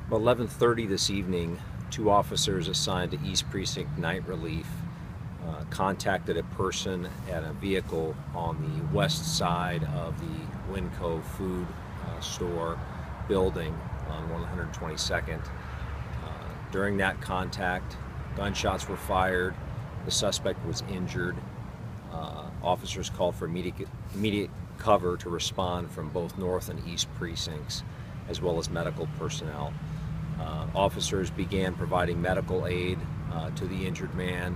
About 11:30 this evening, two officers assigned to East Precinct Night Relief contacted a person at a vehicle on the west side of the Winco food store building on 122nd. During that contact, gunshots were fired. The suspect was injured. Officers called for immediate cover to respond from both north and east precincts, as well as medical personnel. Officers began providing medical aid to the injured man,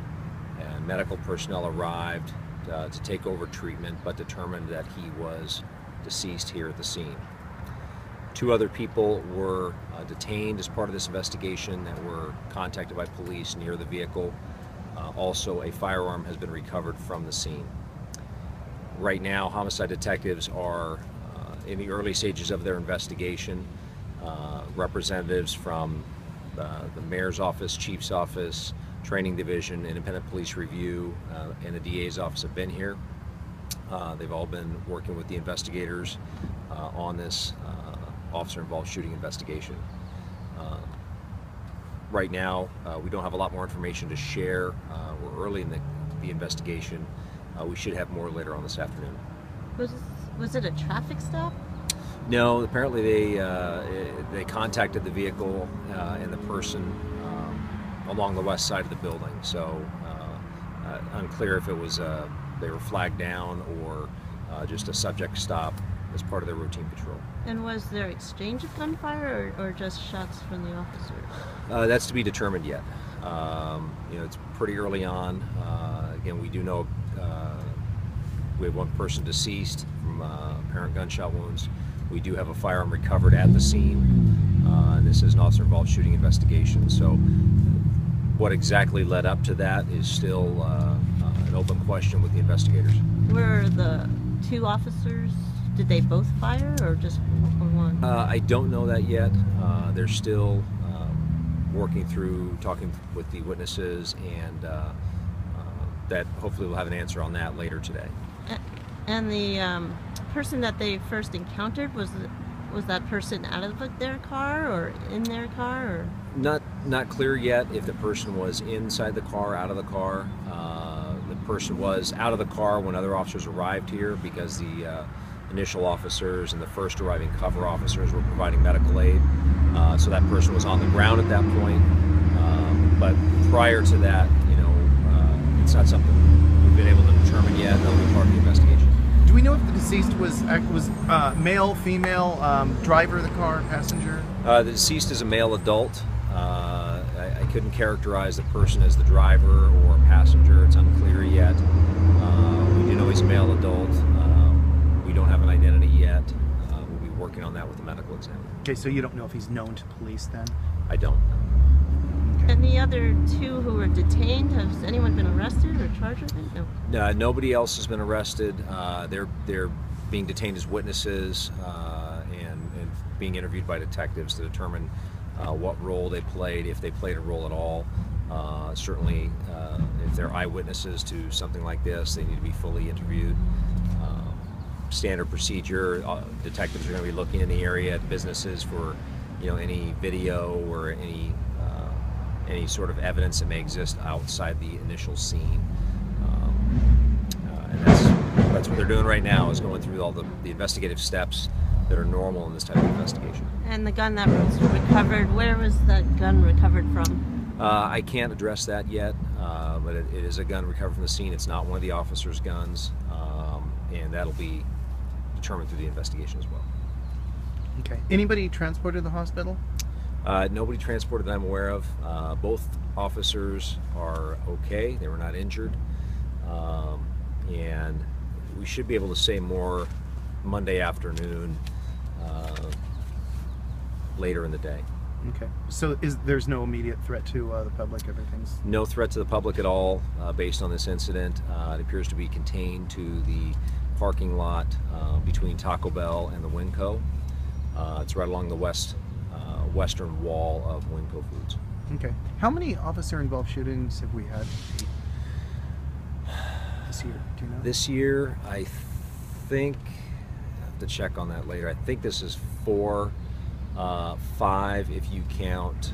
and medical personnel arrived to take over treatment, but determined that he was deceased here at the scene. Two other people were detained as part of this investigation that were contacted by police near the vehicle. Also, a firearm has been recovered from the scene. Right now, homicide detectives are in the early stages of their investigation. Representatives from the mayor's office, chief's office, training division, independent police review, and the DA's office have been here. They've all been working with the investigators on this officer-involved shooting investigation. Right now, we don't have a lot more information to share. We're early in the investigation. We should have more later on this afternoon. Was it a traffic stop? No, apparently they contacted the vehicle and the person along the west side of the building. So unclear if it was they were flagged down or just a subject stop as part of their routine patrol. And was there exchange of gunfire or just shots from the officers? That's to be determined yet. It's pretty early on. Again, we do know we have one person deceased from apparent gunshot wounds. We do have a firearm recovered at the scene. And this is an officer-involved shooting investigation. So what exactly led up to that is still an open question with the investigators. Were the two officers, did they both fire or just one? I don't know that yet. They're still working through, talking with the witnesses, and that hopefully we'll have an answer on that later today. And the person that they first encountered, was that person out of their car or in their car? Or? Not clear yet if the person was inside the car, out of the car. The person was out of the car when other officers arrived here because the initial officers and the first arriving cover officers were providing medical aid. So that person was on the ground at that point. But prior to that, it's not something we've been able to determine yet. That'll be part of the investigation. Do we know if the deceased was male, female, driver of the car, passenger? The deceased is a male adult. I couldn't characterize the person as the driver or passenger. It's unclear yet. We do know he's a male adult. We don't have an identity yet. We'll be working on that with the medical exam. Okay, so you don't know if he's known to police then? I don't. Okay. And the other two who were detained, has anyone been arrested or charged with it? No. Nobody else has been arrested. They're being detained as witnesses and being interviewed by detectives to determine what role they played, if they played a role at all. Certainly, if they're eyewitnesses to something like this, they need to be fully interviewed. Standard procedure. Detectives are going to be looking in the area at businesses for, any video or any sort of evidence that may exist outside the initial scene. And that's what they're doing right now, is going through all the investigative steps that are normal in this type of investigation. And the gun that was recovered, where was that gun recovered from? I can't address that yet, but it is a gun recovered from the scene. It's not one of the officers' guns, and that'll be determined through the investigation as well. Okay. Anybody transported to the hospital? Nobody transported that I'm aware of. Both officers are okay. They were not injured. And we should be able to say more Monday afternoon, later in the day. Okay. So there's no immediate threat to the public? Everything's... No threat to the public at all based on this incident. It appears to be contained to the parking lot between Taco Bell and the Winco. It's right along the western wall of Winco Foods. Okay. How many officer-involved shootings have we had this year? Do you know? This year, I think have to check on that later. I think this is 4, 5 if you count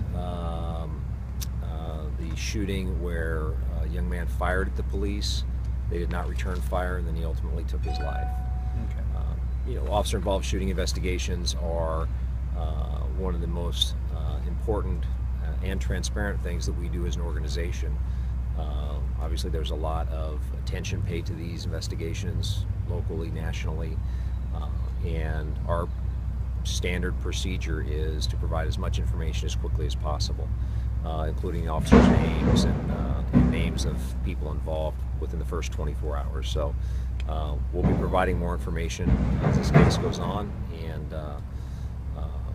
the shooting where a young man fired at the police. They did not return fire, and then he ultimately took his life. Okay. Officer-involved shooting investigations are one of the most important and transparent things that we do as an organization. Obviously, there's a lot of attention paid to these investigations locally, nationally, and our standard procedure is to provide as much information as quickly as possible, including the officers' names and names of people involved within the first 24 hours. So we'll be providing more information as this case goes on, and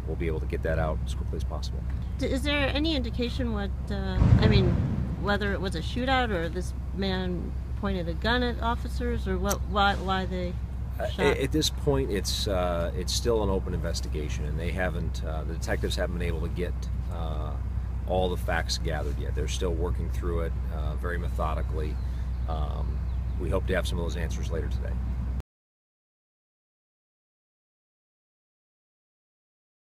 we'll be able to get that out as quickly as possible. Is there any indication what, whether it was a shootout or this man pointed a gun at officers, or why they shot? At this point, it's still an open investigation, and they haven't, the detectives haven't been able to get all the facts gathered yet. They're still working through it very methodically. We hope to have some of those answers later today.